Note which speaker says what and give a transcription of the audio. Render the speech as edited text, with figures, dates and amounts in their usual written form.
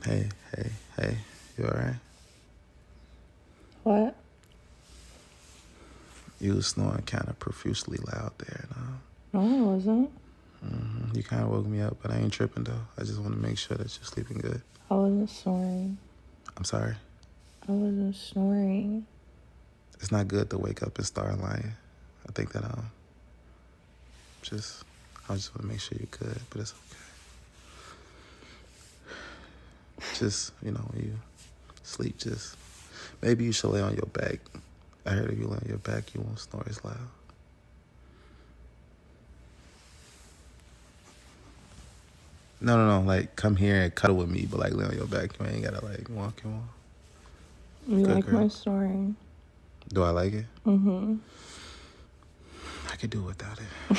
Speaker 1: Hey, hey, you alright?
Speaker 2: What?
Speaker 1: You was snoring kind of profusely loud there.
Speaker 2: No, I wasn't.
Speaker 1: You kind of woke me up, but I ain't tripping though. I just want to make sure that you're sleeping good.
Speaker 2: I wasn't snoring.
Speaker 1: I'm sorry.
Speaker 2: I wasn't snoring.
Speaker 1: It's not good to wake up and start lying. I think that I just want to make sure you're good, but it's okay. Just when you sleep, just maybe you should lay on your back. I heard if you lay on your back, you won't snore as loud. No, like come here and cuddle with me, but like lay on your back. You ain't gotta like walk and walk.
Speaker 2: You
Speaker 1: Good
Speaker 2: like
Speaker 1: girl.
Speaker 2: my snoring?
Speaker 1: Do I like it?
Speaker 2: Mm-hmm.
Speaker 1: I could do without it.